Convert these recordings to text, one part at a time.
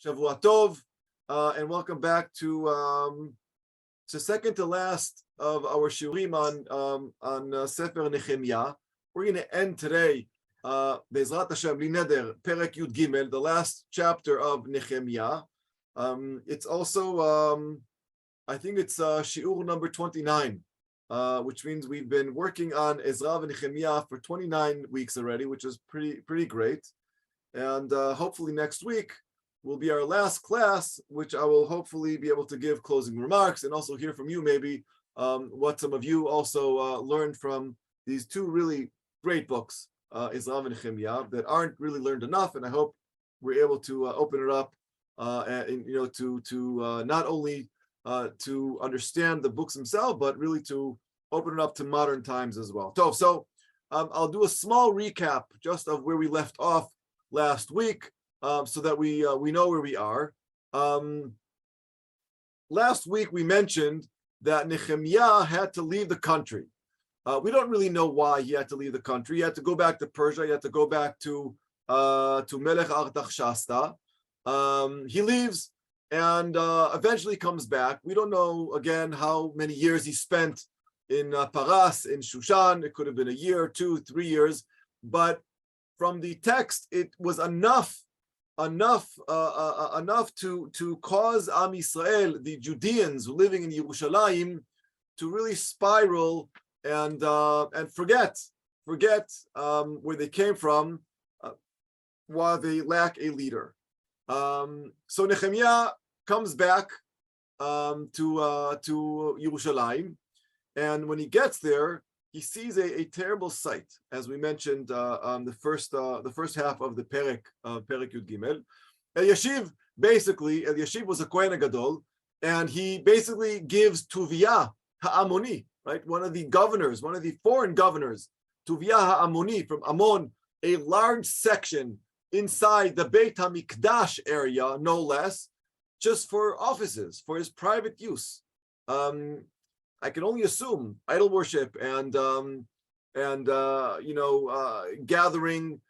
Shavua Tov, and welcome back to second to last of our shiurim on Sefer Nechemia. We're going to end today, Be'ezrat Hashem, Li Neder, Perek Yud Gimel, the last chapter of Nechemia. It's also, I think it's shiur number 29, which means we've been working on Ezra and Nechemia for 29 weeks already, which is pretty great. And hopefully next week will be our last class, which I will hopefully be able to give closing remarks and also hear from you maybe what some of you also learned from these two really great books, Ezra and Nechemia, that aren't really learned enough. And I hope we're able to open it up and to not only to understand the books themselves, but really to open it up to modern times as well. So I'll do a small recap just of where we left off last week, so that we know where we are. Last week we mentioned that Nechemia had to leave the country. We don't really know why he had to leave the country. He had to go back to Persia. He had to go back to Melech Artaxerxes. He leaves and eventually comes back. We don't know again how many years he spent in Paras, in Shushan. It could have been a year, 2, 3 years, but from the text, it was enough to cause Am Yisrael, the Judeans living in Yerushalayim, to really spiral and forget where they came from, while they lack a leader. So Nechemia comes back to Yerushalayim, and when he gets there, he sees a terrible sight, as we mentioned on the first half of the Perek Yud Gimel. Eliashiv was a Kohen Gadol, and he basically gives Tuvia Ha'amoni, right? One of the governors, one of the foreign governors, Tuvia Ha'amoni from Ammon, a large section inside the Beit HaMikdash area, no less, just for offices, for his private use. I can only assume idol worship and gathering,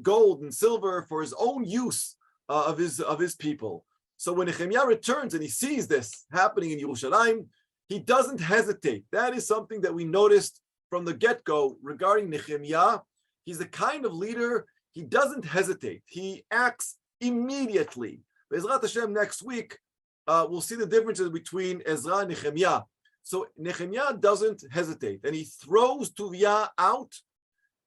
gold and silver for his own use of his people. So when Nechemia returns and he sees this happening in Yerushalayim, he doesn't hesitate. That is something that we noticed from the get-go regarding Nechemia. He's the kind of leader, he doesn't hesitate. He acts immediately. Be'ezrat Hashem next week, we'll see the differences between Ezra and Nechemia. So Nechemia doesn't hesitate, and he throws Tuvia out,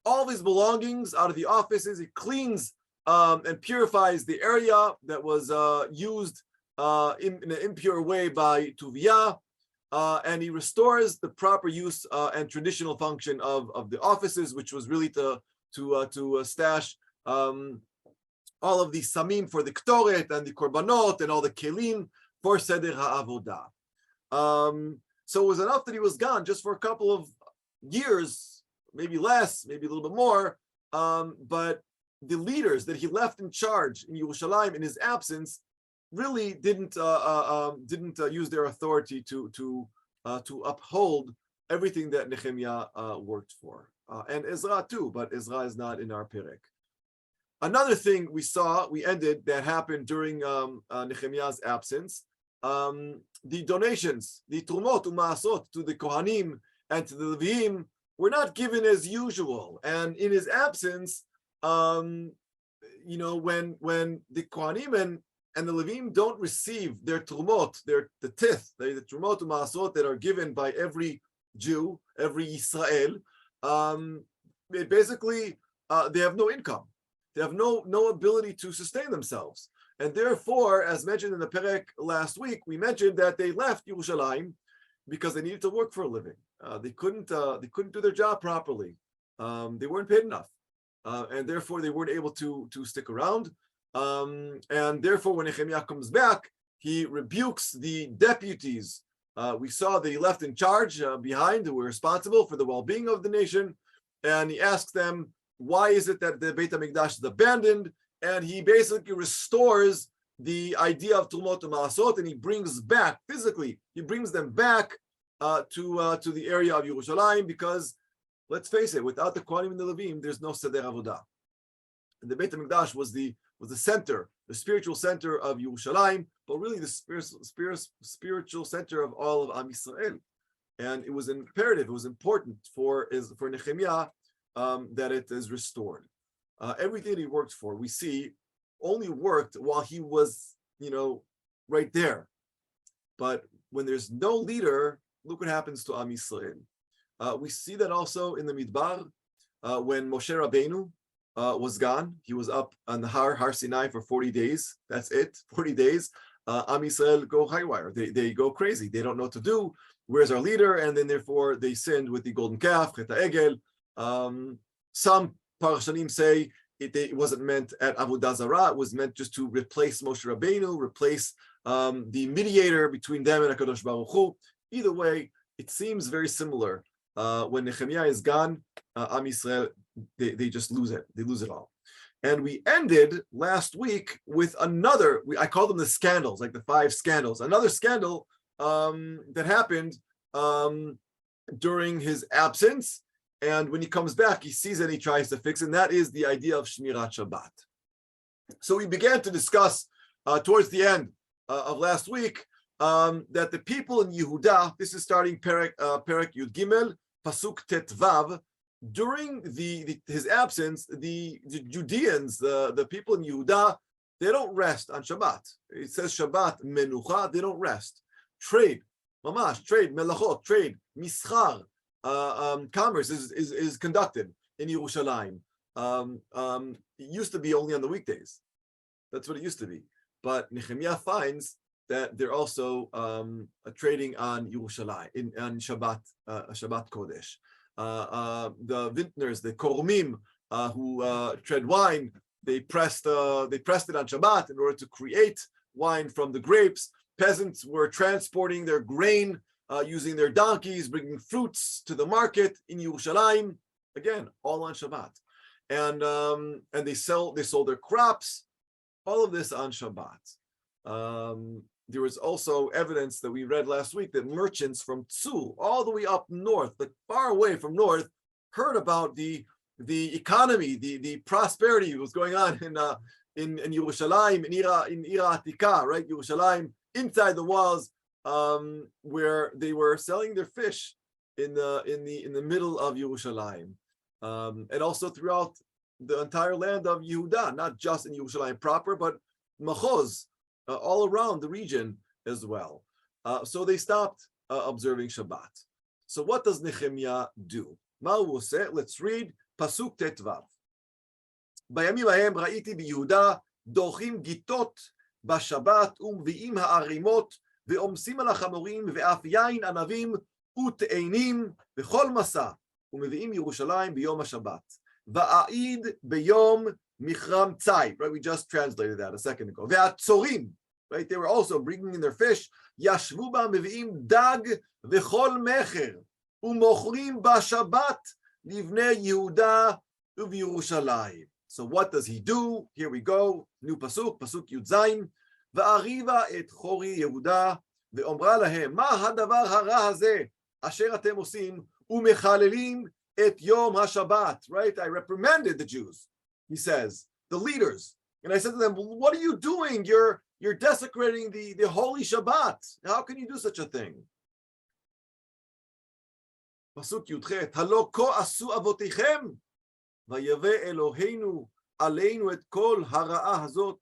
all of his belongings out of the offices. He cleans and purifies the area that was used in an impure way by Tuvia, and he restores the proper use and traditional function of the offices, which was really to stash all of the samim for the ktoret and the korbanot and all the kelim for Seder HaAvodah. So it was enough that he was gone just for a couple of years, maybe less, maybe a little bit more. But the leaders that he left in charge in Yerushalayim in his absence really didn't use their authority to uphold everything that Nechemia worked for, and Ezra too. But Ezra is not in our Perek. Another thing we ended that happened during Nechemia's absence, the donations, the trumot u'maasot to the Kohanim and to the Levim were not given as usual. And in his absence, when the Kohanim and the Levim don't receive their trumot, the tith, the trumot u'maasot that are given by every Jew, every Yisrael, basically they have no income. They have no ability to sustain themselves. And therefore, as mentioned in the Perek last week, we mentioned that they left Yerushalayim because they needed to work for a living. They couldn't do their job properly. They weren't paid enough. And therefore, they weren't able to stick around. And therefore, when Nechemia comes back, he rebukes the deputies. We saw that he left in charge behind, who were responsible for the well-being of the nation. And he asks them, why is it that the Beit HaMikdash is abandoned? And he basically restores the idea of Trumot u'Maasot, and he brings back, physically, he brings them back to the area of Yerushalayim, because, let's face it, without the Kohanim and the Levim, there's no Seder Avodah. And the Beit HaMikdash was the center the spiritual center of Yerushalayim, but really the spiritual center of all of Am Yisrael. And it was imperative, it was important for Nechemia that it is restored. Everything he worked for, we see, only worked while he was, right there. But when there's no leader, look what happens to Am Yisrael. We see that also in the Midbar, when Moshe Rabbeinu was gone. He was up on the Har Sinai for 40 days. That's it, 40 days. Am Yisrael go haywire. They go crazy. They don't know what to do. Where's our leader? And then therefore they sinned with the golden calf, Chet HaEgel. Some Parshanim say it wasn't meant at Avodah Zarah. It was meant just to replace Moshe Rabbeinu, replace the mediator between them and HaKadosh Baruch Hu. Either way, it seems very similar. When Nechemia is gone, Am Yisrael, they just lose it. They lose it all. And we ended last week with another, I call them the scandals, like the 5 scandals. Another scandal that happened during his absence. And when he comes back, he sees it, he tries to fix it. And that is the idea of Shmirat Shabbat. So we began to discuss towards the end of last week that the people in Yehuda, this is starting Perek Yud Gimel, Pasuk Tet Vav, during his absence, the Judeans, the people in Yehuda, they don't rest on Shabbat. It says Shabbat Menucha, they don't rest. Trade, mamash, trade, melachot, trade, mischar, commerce is conducted in Yerushalayim. It used to be only on the weekdays. That's what it used to be. But Nechemia finds that they're also trading on Yerushalayim, on Shabbat, Shabbat Kodesh. The vintners, the kormim, who tread wine, they pressed it on Shabbat in order to create wine from the grapes. Peasants were transporting their grain using their donkeys, bringing fruits to the market in Yerushalayim. Again, all on Shabbat, and they sold their crops. All of this on Shabbat. There was also evidence that we read last week that merchants from Tzul, all the way up north, but far away from north, heard about the economy, the prosperity that was going on in Yerushalayim, in Ira Atika, right? Yerushalayim, inside the walls, where they were selling their fish in the middle of Yerushalayim, and also throughout the entire land of Yehuda, not just in Yerushalayim proper, but Machoz, all around the region as well. So they stopped observing Shabbat. So what does Nechemia do? Let's read Pasuk Tetvav. בימים ההם ראיתי ביהודה דורכים גיטות בשבת ומביאים הערימות ועומסים על החמורים ואף יין ענבים ותאנים וכל מסע ומביאים ירושלים ביום השבת. ואעיד ביום מכרם צי. Right, we just translated that a second ago. והצורים, right, they were also bringing in their fish. ישבו בה מביאים דג וכל מחר ומוכרים בשבת לבני יהודה ובירושלים. So what does he do? Here we go. New pasuk, pasuk Yud Zayin. ואריבה את חורי יהודה ואומרה להם, מה הדבר הרע הזה אשר אתם עושים ומחללים את יום השבת? Right? I reprimanded the Jews, he says, the leaders. And I said to them, what are you doing? You're desecrating the holy Shabbat. How can you do such a thing? פסוק י"ח, הלא כה עשו אבותיכם, ויבא אלוהינו עלינו את כל הרעה הזאת,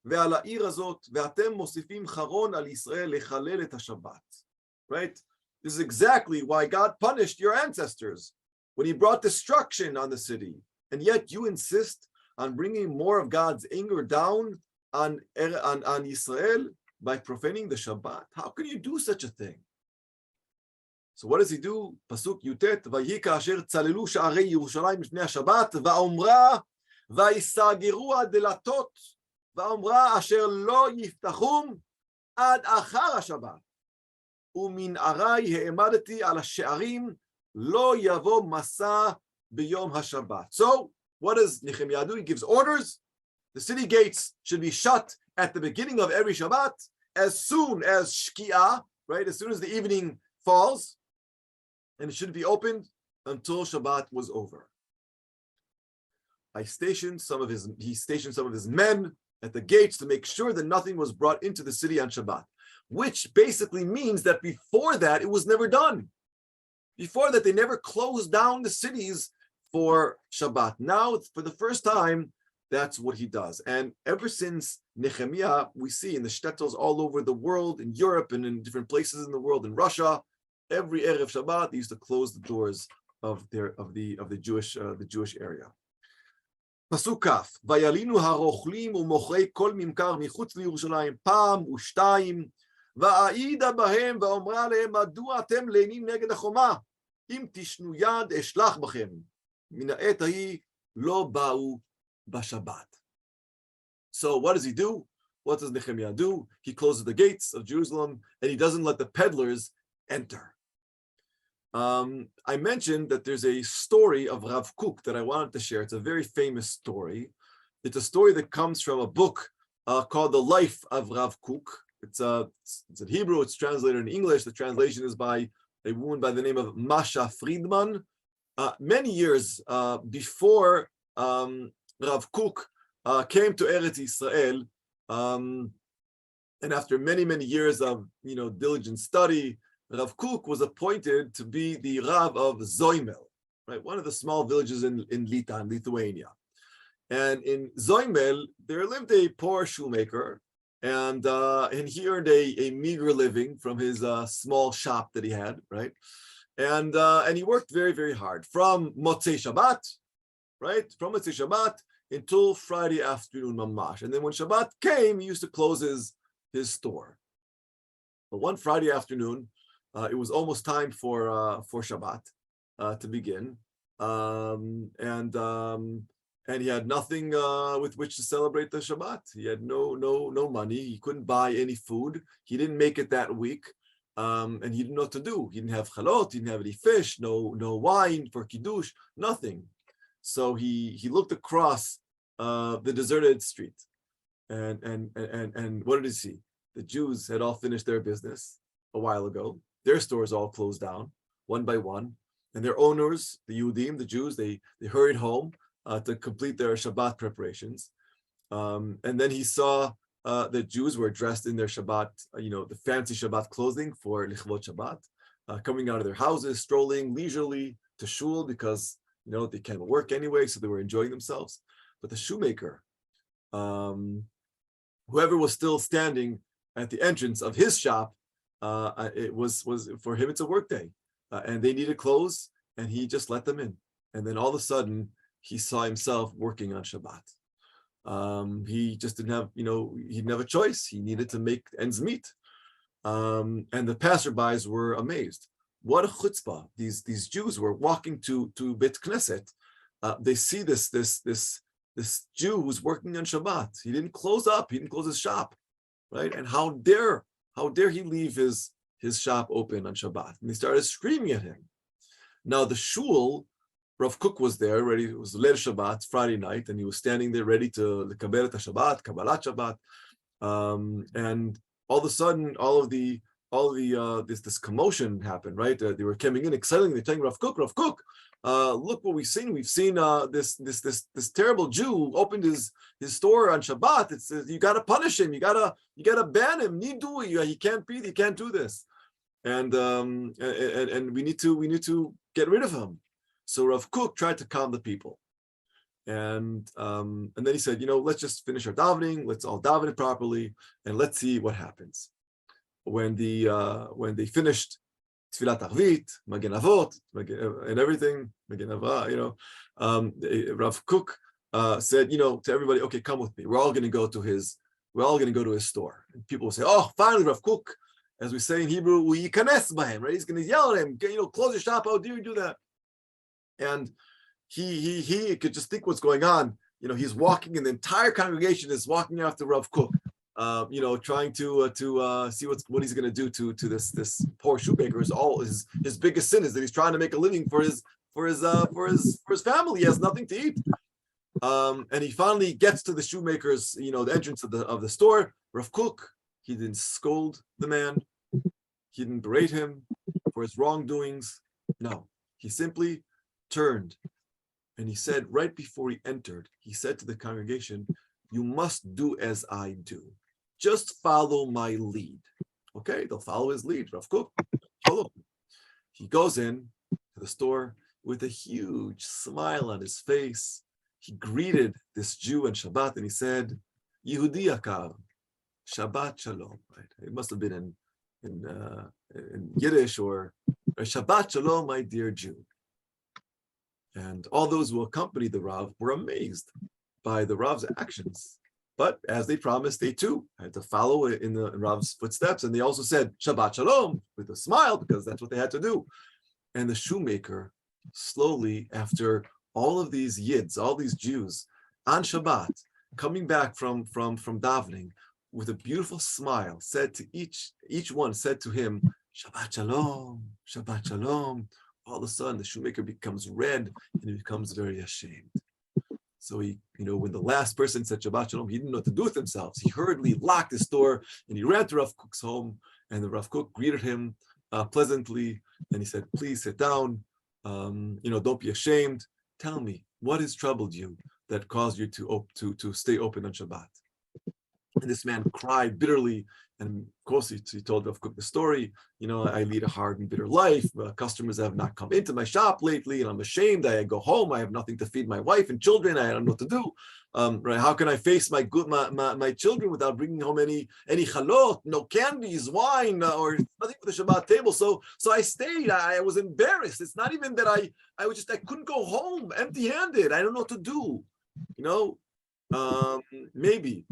ועל העיר הזאת, ואתם מוסיפים חרון על ישראל לחלל את השבת. Right? This is exactly why God punished your ancestors when he brought destruction on the city. And yet you insist on bringing more of God's anger down on Israel by profaning the Shabbat. How can you do such a thing? So what does he do? Pasuk Yutet, ויהי כאשר צללו שערי ירושלים לפני השבת, ואומרה, ויסגרו הדלתות, ואומרה אשר לא יפתחום עד אחר השבת. ומנערי העמדתי על השערים, לא יבוא מסע ביום השבת. So, what does Nechemia do? He gives orders. The city gates should be shut at the beginning of every Shabbat, as soon as Shki'ah, right? As soon as the evening falls, and it shouldn't be opened until Shabbat was over. He stationed some of his men at the gates to make sure that nothing was brought into the city on Shabbat, which basically means that before that, it was never done. Before that, they never closed down the cities for Shabbat. Now, for the first time, that's what he does. And ever since Nechemia, we see in the shtetls all over the world, in Europe and in different places in the world, in Russia, every Erev Shabbat, they used to close the doors of the Jewish area. פסוק כ' וילינו הרוכלים ומוכרי כל ממכר מחוץ לירושלים פעם ושתיים והעידה בהם ואומרה להם מדוע אתם לינים נגד החומה אם תשנו יד אשלח בכם מן העת ההיא לא באו בשבת. So what does he do? What does Nechemia do? He closes the gates of Jerusalem and he doesn't let the peddlers enter. I mentioned that there's a story of Rav Kook that I wanted to share. It's a very famous story. It's a story that comes from a book called The Life of Rav Kook. It's in Hebrew, it's translated in English. The translation is by a woman by the name of Masha Friedman. Many years before Rav Kook came to Eretz Israel, and after many, many years of diligent study, Rav Kook was appointed to be the Rav of Zoimel, right? One of the small villages in Lithuania. And in Zoimel, there lived a poor shoemaker, and he earned a meager living from his small shop that he had, right? And he worked very, very hard from Motzei Shabbat, right? From Motzei Shabbat until Friday afternoon, mamash. And then when Shabbat came, he used to close his store. But one Friday afternoon, it was almost time for Shabbat to begin, and he had nothing with which to celebrate the Shabbat. He had no money. He couldn't buy any food. He didn't make it that week, and he didn't know what to do. He didn't have chalot. He didn't have any fish. No wine for kiddush. Nothing. So he looked across the deserted street, and what did he see? The Jews had all finished their business a while ago. Their stores all closed down one by one, and their owners, the Yehudim, the Jews, they hurried home to complete their Shabbat preparations. And then he saw the Jews were dressed in their Shabbat, the fancy Shabbat clothing for Lichvot Shabbat, coming out of their houses, strolling leisurely to shul because they can't work anyway, so they were enjoying themselves. But the shoemaker, whoever was still standing at the entrance of his shop, it was for him, it's a work day, and they needed clothes, and he just let them in. And then all of a sudden, he saw himself working on Shabbat. He just didn't have, he didn't have a choice. He needed to make ends meet. And the passerbys were amazed. What a chutzpah! These Jews were walking to Bet Knesset. They see this Jew who's working on Shabbat. He didn't close up. He didn't close his shop, right? And how dare he leave his shop open on Shabbat? And they started screaming at him. Now the shul, Rav Kook was there, ready. It was Leil Shabbat, Friday night, and he was standing there ready to Kabbalat Shabbat, Kabbalat Shabbat. And all of a sudden, this commotion happened, right? They were coming in excited. They're telling Rav Kook, look what we've seen. We've seen this terrible Jew opened his store on Shabbat. It says you got to punish him. You gotta ban him. He can't do this. And we need to get rid of him. So Rav Kook tried to calm the people, and then he said, let's just finish our davening. Let's all daven it properly, and let's see what happens. When they finished Tfilat Arvit, Magen Avot, and everything, Magen Avah, Rav Kook said, to everybody, okay, come with me. We're all going to go to his store. And people will say, oh, finally, Rav Kook, as we say in Hebrew, yikanes bahem, right? He's going to yell at him, close your shop. How dare you do that? And he could just think what's going on. He's walking, and the entire congregation is walking after Rav Kook. Trying to see what he's going to do to this poor shoemaker. His biggest sin is that he's trying to make a living for his family. He has nothing to eat, and he finally gets to the shoemaker's the entrance of the store. Rav Kook, he didn't scold the man, he didn't berate him for his wrongdoings. No, he simply turned, and he said right before he entered, he said to the congregation, you must do as I do. Just follow my lead. Okay, they'll follow his lead. Rav Kook, follow. He goes in to the store with a huge smile on his face. He greeted this Jew on Shabbat and he said, Yehudi Yakar, Shabbat Shalom. Right? It must have been in Yiddish or Shabbat Shalom, my dear Jew. And all those who accompanied the Rav were amazed by the Rav's actions. But as they promised, they too had to follow in the Rav's footsteps. And they also said Shabbat Shalom with a smile because that's what they had to do. And the shoemaker slowly, after all of these Yids, all these Jews on Shabbat, coming back from davening with a beautiful smile, said to each one said to him, Shabbat Shalom, Shabbat Shalom. All of a sudden, the shoemaker becomes red and he becomes very ashamed. So he, when the last person said Shabbat Shalom, he didn't know what to do with himself. So he hurriedly locked his door and he ran to Rav Kook's home. And the Rav Kook greeted him pleasantly, and he said, "Please sit down. Don't be ashamed. Tell me, what has troubled you that caused you to stay open on Shabbat?" And this man cried bitterly. And of course, he told Rav Kook the story. I lead a hard and bitter life. Customers have not come into my shop lately, and I'm ashamed. I go home. I have nothing to feed my wife and children. I don't know what to do. Right? How can I face my children without bringing home any chalot, no candies, wine, or nothing for the Shabbat table? So I stayed. I was embarrassed. It's not even that I couldn't go home empty-handed. I don't know what to do. Maybe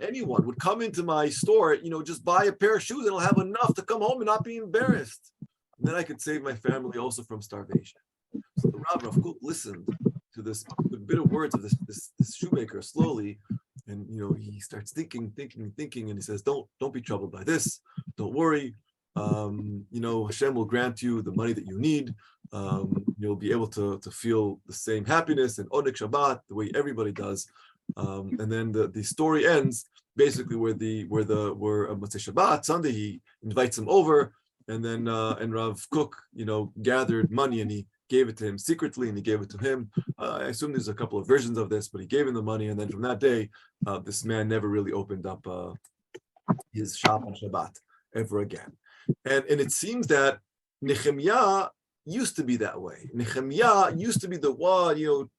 anyone would come into my store, just buy a pair of shoes and I'll have enough to come home and not be embarrassed. And then I could save my family also from starvation. So the Rav Kook listened to the bitter words of this shoemaker slowly. And, he starts thinking, and he says, don't be troubled by this. Don't worry. Hashem will grant you the money that you need. You'll be able to feel the same happiness and Onik Shabbat the way everybody does. And then the story ends basically where Motzei Shabbat Sunday he invites him over, and then and Rav Kook gathered money and he gave it to him secretly, and he gave it to him. I assume there's a couple of versions of this, but he gave him the money, and then from that day, this man never really opened up his shop on Shabbat ever again. And it seems that Nechemia used to be that way. Nechemia used to be the one, and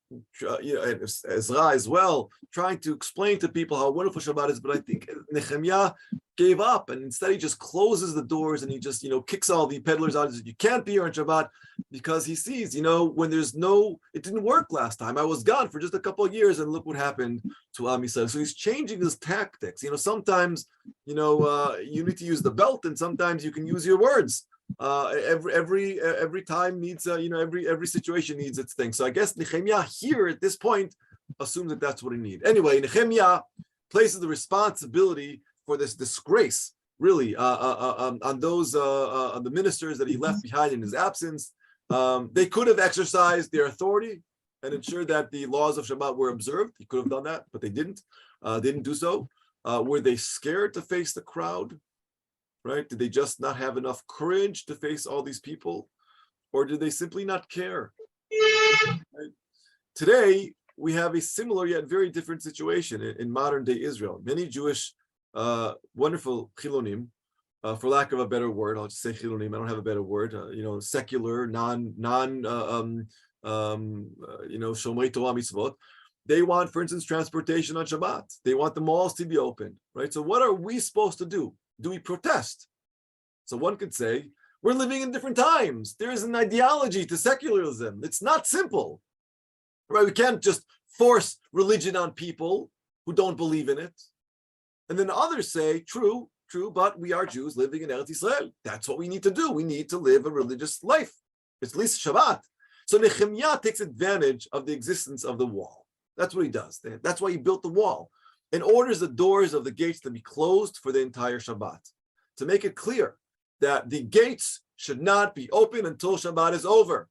Ezra as well, trying to explain to people how wonderful Shabbat is. But I think Nechemia gave up, and instead he just closes the doors and he just, kicks all the peddlers out. He says, you can't be here on Shabbat, because he sees, when it didn't work last time. I was gone for just a couple of years, and look what happened to Am Yisrael. So he's changing his tactics. Sometimes, you need to use the belt, and sometimes you can use your words. Every time needs every situation needs its thing. So I guess Nechemia here at this point assumes that that's what he needs. Anyway, Nechemia places the responsibility for this disgrace really on those on the ministers that he left behind in his absence. They could have exercised their authority and ensured that the laws of Shabbat were observed. He could have done that, but they didn't. They didn't do so. Were they scared to face the crowd? Right? Did they just not have enough courage to face all these people? Or did they simply not care? Right? Today, we have a similar yet very different situation in modern day Israel. Many Jewish, wonderful chilonim, for lack of a better word, I'll just say chilonim, I don't have a better word, secular, shomrei Torah mitzvot. They want, for instance, transportation on Shabbat. They want the malls to be open, right? So what are we supposed to do? Do we protest? So one could say, we're living in different times. There is an ideology to secularism. It's not simple, right? We can't just force religion on people who don't believe in it. And then others say, true, but we are Jews living in Eretz Yisrael. That's what we need to do. We need to live a religious life. It's at least Shabbat. So Nechemia takes advantage of the existence of the wall. That's what he does. That's why he built the wall, and orders the doors of the gates to be closed for the entire Shabbat, to make it clear that the gates should not be open until Shabbat is over.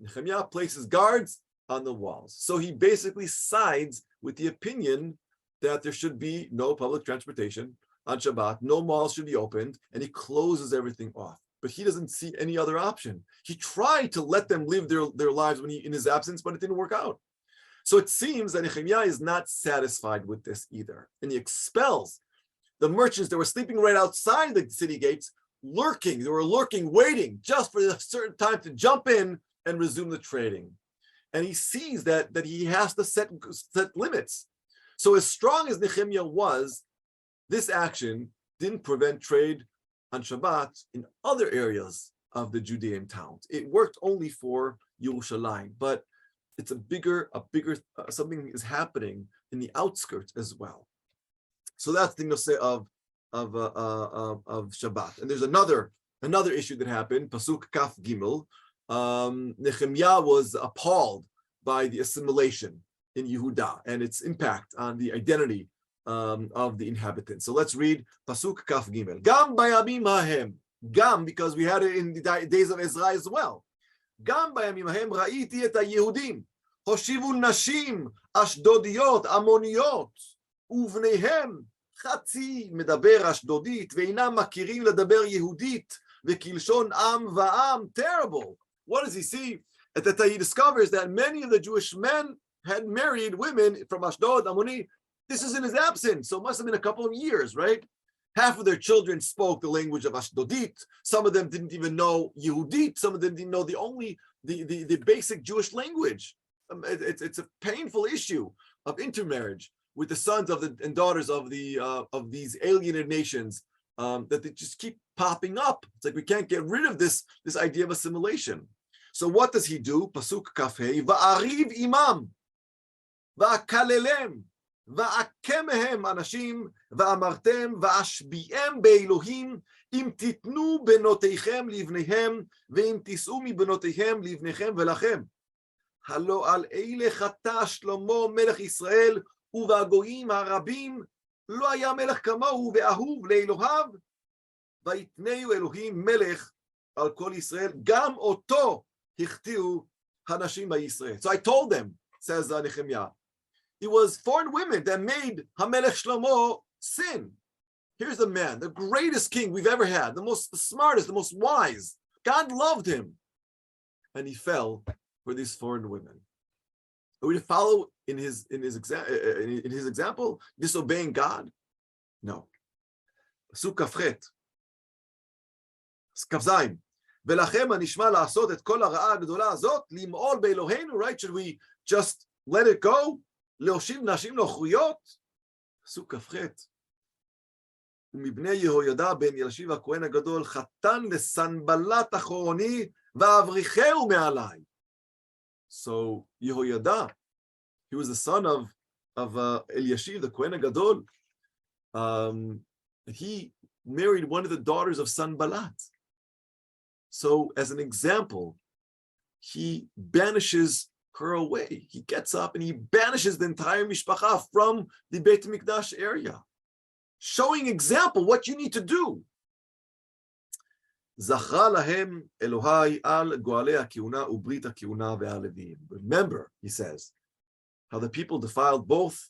Nechemia places guards on the walls. So he basically sides with the opinion that there should be no public transportation on Shabbat, no malls should be opened, and he closes everything off. But he doesn't see any other option. He tried to let them live their lives in his absence, but it didn't work out. So it seems that Nechemia is not satisfied with this either. And he expels the merchants that were sleeping right outside the city gates, lurking. They were lurking, waiting just for a certain time to jump in and resume the trading. And he sees that he has to set limits. So as strong as Nechemia was, this action didn't prevent trade on Shabbat in other areas of the Judean towns. It worked only for Yerushalayim, but it's a bigger something is happening in the outskirts as well. So that's the Noseh of Shabbat. And there's another issue that happened. Pasuk Kaf Gimel. Nechemia was appalled by the assimilation in Yehuda and its impact on the identity of the inhabitants. So let's read Pasuk Kaf Gimel. Gam bayamim hahem. Gam, because we had it in the days of Ezra as well. Gam bayamim hahem ra'iti et haYehudim hoshivu nashim ashdodiyot amoniyot uvneihem chatzi medaber ashdodit ve'inam makirim ledaber Yehudit ve'kilshon am va'am. Terrible. What does he see? That he discovers that many of the Jewish men had married women from Ashdod, Ammoni. This is in his absence, so it must have been a couple of years, right? Half of their children spoke the language of Ashdodit. Some of them didn't even know Yehudit. Some of them didn't know the basic Jewish language. It's a painful issue of intermarriage with the sons of and daughters of these alienated nations that they just keep popping up. It's like we can't get rid of this idea of assimilation. So what does he do? Pasuk Kafhei, va'ariv imam, va'kalelem, va'akemehem anashim, va'amartem, va'ashbi'em be'elohim, im titnu benoteichem livnehem, ve'im tis'u mi benoteichem livnechem velachem. Halo al eile chata Shlomo melech Yisrael, uva'goyim harabim, lo haya melech kamahu ve'ahuv le'elohav, va'itneu Elohim melech al kol Yisrael, gam oto hichtiu hanashim ba'Yisrael. So I told them, says Nechemia, it was foreign women that made HaMelech Shlomo sin. Here's the man, the greatest king we've ever had, the smartest, the most wise. God loved him, and he fell for these foreign women. Are we to follow in his example, disobeying God? No. Pasuk Kafchet, Kafzayin. ולכם הנשמע לעשות את כל הרעה הגדולה הזאת, למעול באלוהינו, right? Should we just let it go? להושיב נשים נוכריות? פסוק כ"ח. ומבני יהוידע בן אלישיב הכהן הגדול, חתן לסנבלת אחרוני, ואבריחהו מעלי. So Yehoyada, he was the son of Eliashiv, the Kohen Gadol. He married one of the daughters of Sanballat. So as an example, he banishes her away. He gets up and he banishes the entire mishpacha from the Beit HaMikdash area, showing example what you need to do. Zachra lahem Elohai al goalei hakihuna ubrit hakihuna ve'aleviim. Remember, he says, how the people defiled both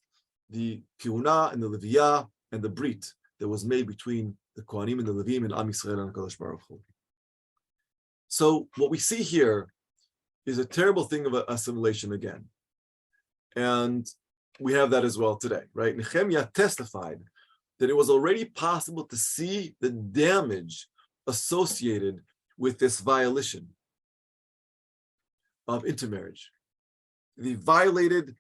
the kihuna and the leviyah and the brit that was made between the Kohanim and the Levim and Am Yisrael and HaKadosh Baruch Hu. So what we see here is a terrible thing of assimilation again. And we have that as well today, right? Nechemia testified that it was already possible to see the damage associated with this violation of intermarriage. They violated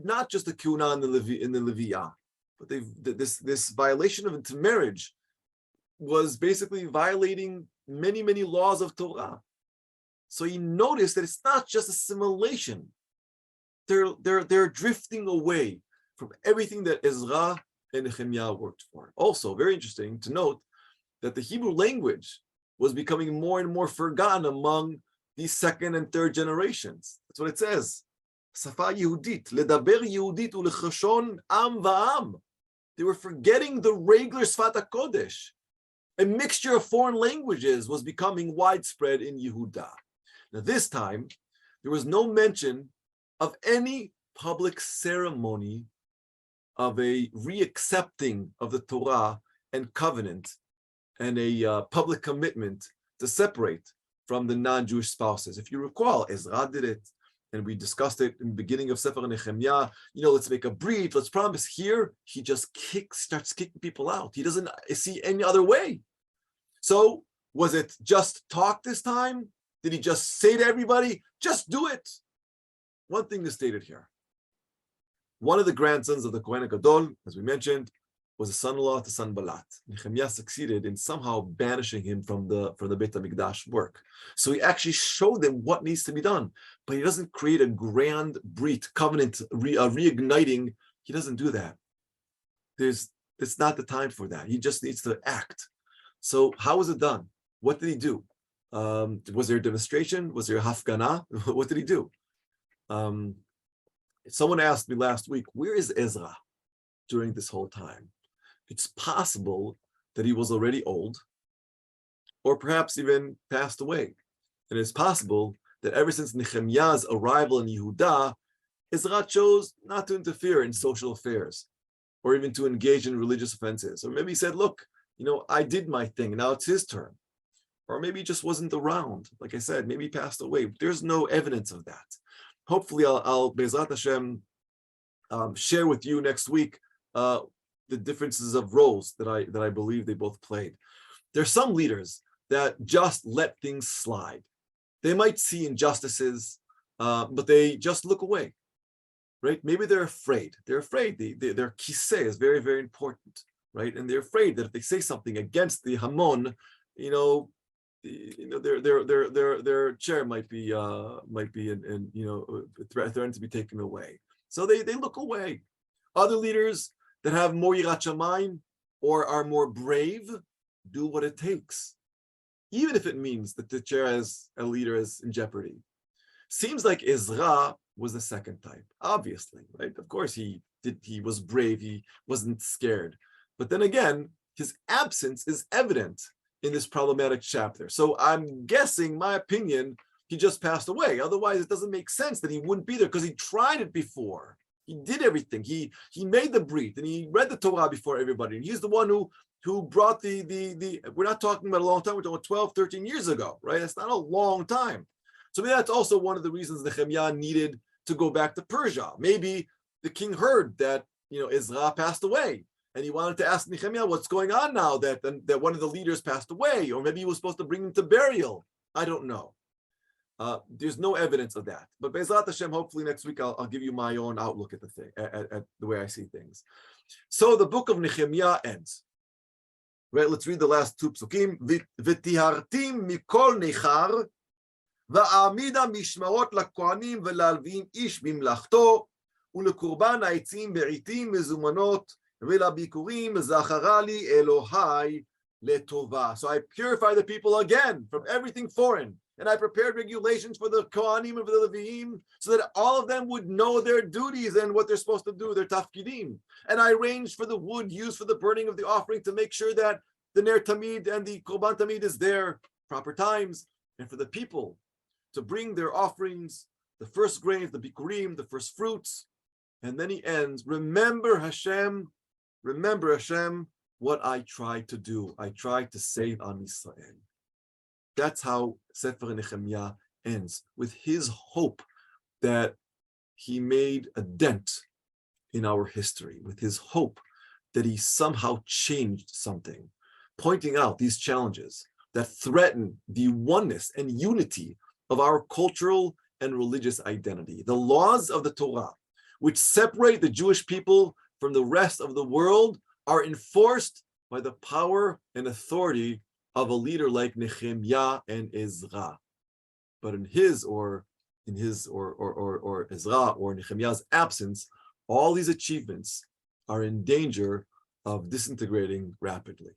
not just the Kuna and the Leviyah, but this violation of intermarriage was basically violating many, many laws of Torah. So he noticed that it's not just assimilation. They're drifting away from everything that Ezra and Nechemia worked for. Also, very interesting to note that the Hebrew language was becoming more and more forgotten among these second and third generations. That's what it says. Safa Yehudit, ledaber Yehudit ulechashon am va'am. They were forgetting the regular Sfat HaKodesh. A mixture of foreign languages was becoming widespread in Yehuda. Now this time, there was no mention of any public ceremony of a reaccepting of the Torah and covenant and a public commitment to separate from the non-Jewish spouses. If you recall, Ezra did it, and we discussed it in the beginning of Sefer Nechemia, let's make a breach, let's promise. Here, he just starts kicking people out. He doesn't see any other way. So was it just talk this time? Did he just say to everybody, just do it? One thing is stated here. One of the grandsons of the Kohen Gadol, as we mentioned, was a son-in-law to Sanballat. Nechemia succeeded in somehow banishing him from the Beit HaMikdash work. So he actually showed them what needs to be done, but he doesn't create a grand brit, covenant, reigniting. He doesn't do that. It's not the time for that. He just needs to act. So how was it done? What did he do? Was there a demonstration? Was there a hafgana? What did he do? Someone asked me last week, where is Ezra during this whole time? It's possible that he was already old, or perhaps even passed away. And it's possible that ever since Nehemiah's arrival in Yehuda, Ezra chose not to interfere in social affairs, or even to engage in religious offenses. Or maybe he said, look, I did my thing, now it's his turn. Or maybe he just wasn't around. Like I said, maybe he passed away. There's no evidence of that. Hopefully, I'll Be'ezrat Hashem, share with you next week the differences of roles that I believe they both played. There's some leaders that just let things slide. They might see injustices, but they just look away, right? Maybe they're afraid. They're afraid. Their kiseh is very, very important, right? And they're afraid that if they say something against the Hamon, their chair might be threatened to be taken away. So they look away. Other leaders that have more yirat shamayim or are more brave do what it takes, even if it means that the chair as a leader is in jeopardy. Seems like Ezra was the second type, obviously, right? Of course he was brave, he wasn't scared. But then again, his absence is evident in this problematic chapter. So I'm guessing, my opinion, he just passed away. Otherwise, it doesn't make sense that he wouldn't be there, because he tried it before. He did everything. He made the brit, and he read the Torah before everybody. And he's the one who brought the we're not talking about a long time, we're talking about 12, 13 years ago, right? It's not a long time. So maybe that's also one of the reasons Nechemia needed to go back to Persia. Maybe the king heard that, Ezra passed away, and he wanted to ask Nechemia, what's going on now that one of the leaders passed away? Or maybe he was supposed to bring him to burial. I don't know. There's no evidence of that. But Be'ezrat Hashem, hopefully next week I'll give you my own outlook at the thing, at the way I see things. So the book of Nechemia ends. Right, let's read the last two psukim. V'tihartim mikol nechar, va'amida mishmarot lakohanim ve'lalvim ish bimlachto, ulekurban ha'etzim be'itim mezumanot, ve'labikurim zachara li Elohai letova. So I purify the people again from everything foreign. And I prepared regulations for the Kohanim and for the Levim, so that all of them would know their duties and what they're supposed to do, their tafkidim. And I arranged for the wood used for the burning of the offering to make sure that the Ner Tamid and the Korban Tamid is there proper times, and for the people to bring their offerings, the first grains, the bikurim, the first fruits. And then he ends, remember Hashem, what I tried to do. I tried to save Am Yisrael. That's how Sefer Nechemia ends, with his hope that he made a dent in our history, with his hope that he somehow changed something, pointing out these challenges that threaten the oneness and unity of our cultural and religious identity. The laws of the Torah, which separate the Jewish people from the rest of the world, are enforced by the power and authority of a leader like Nechemia and Ezra. But in Ezra or Nechemia's absence, all these achievements are in danger of disintegrating rapidly.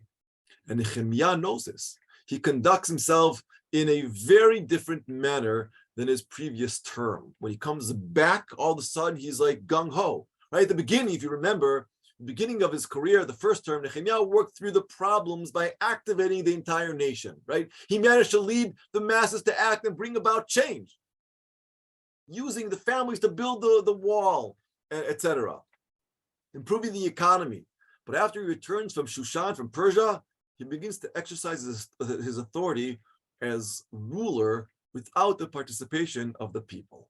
And Nechemia knows this. He conducts himself in a very different manner than his previous term. When he comes back, all of a sudden he's like gung-ho. Right at the beginning, if you remember, beginning of his career, the first term, Nechemia worked through the problems by activating the entire nation, right? He managed to lead the masses to act and bring about change, using the families to build the wall, etc., improving the economy. But after he returns from Shushan, from Persia, he begins to exercise his authority as ruler without the participation of the people.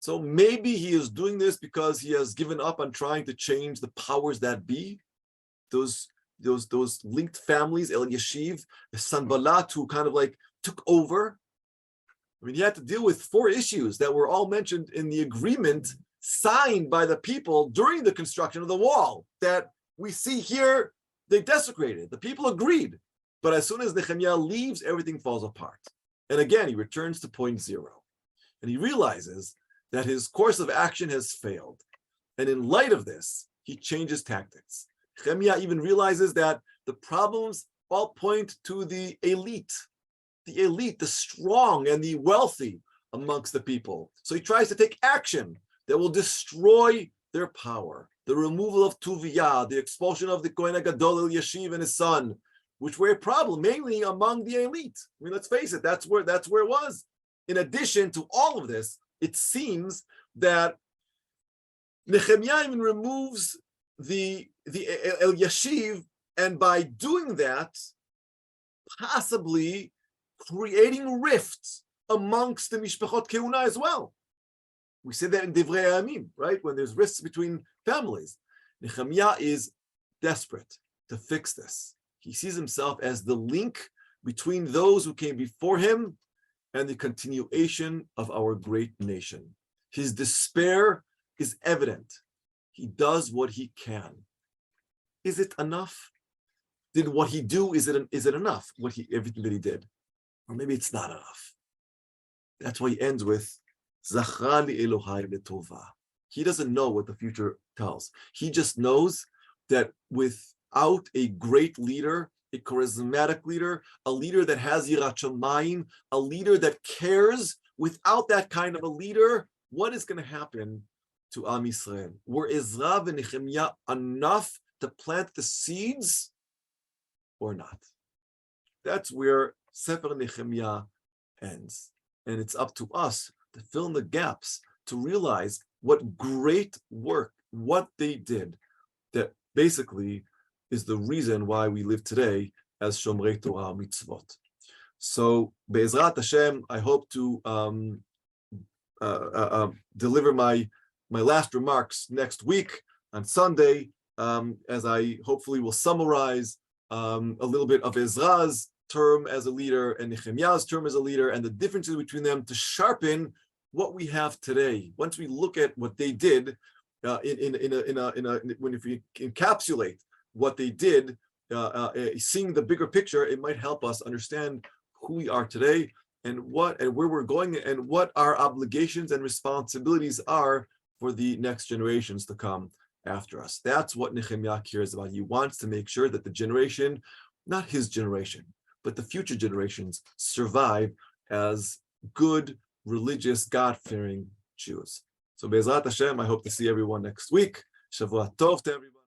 So maybe he is doing this because he has given up on trying to change the powers that be, those linked families, El Yashiv, Sanballat, who kind of like took over. I mean, he had to deal with 4 issues that were all mentioned in the agreement signed by the people during the construction of the wall that we see here. They desecrated. The people agreed. But as soon as Nechemia leaves, everything falls apart. And again, he returns to point 0. And he realizes that his course of action has failed. And in light of this, he changes tactics. Nechemia even realizes that the problems all point to the elite, the strong and the wealthy amongst the people. So he tries to take action that will destroy their power. The removal of Tuviyah, the expulsion of the Kohen HaGadol El Yashiv and his son, which were a problem mainly among the elite. I mean, let's face it, that's where it was. In addition to all of this, it seems that Nechemia even removes the El Yashiv, and by doing that, possibly creating rifts amongst the Mishpachot Kehuna as well. We say that in Divrei Hayamim, right? When there's rifts between families. Nechemia is desperate to fix this. He sees himself as the link between those who came before him and the continuation of our great nation. His despair is evident. He does what he can. Is it enough? Did what he do, is it enough, everything that he did? Or maybe it's not enough. That's why he ends with, Zachra li Elohai letova. He doesn't know what the future tells. He just knows that without a great leader, a charismatic leader, a leader that has yirat shamayim, a leader that cares, without that kind of a leader, what is going to happen to Am Yisrael? Were Ezra and Nechemia enough to plant the seeds or not? That's where Sefer Nechemia ends. And it's up to us to fill in the gaps, to realize what great work, what they did, that basically is the reason why we live today as Shomrei Torah Mitzvot. So, Be'ezrat Hashem, I hope to deliver my last remarks next week on Sunday, as I hopefully will summarize a little bit of Ezra's term as a leader and Nechemiah's term as a leader and the differences between them to sharpen what we have today. Once we look at what they did, if we encapsulate what they did, seeing the bigger picture, it might help us understand who we are today and where we're going and what our obligations and responsibilities are for the next generations to come after us. That's what Nechemia cares about. He wants to make sure that the generation, not his generation, but the future generations survive as good, religious, God-fearing Jews. So Be'ezrat Hashem, I hope to see everyone next week. Shavua Tov to everyone.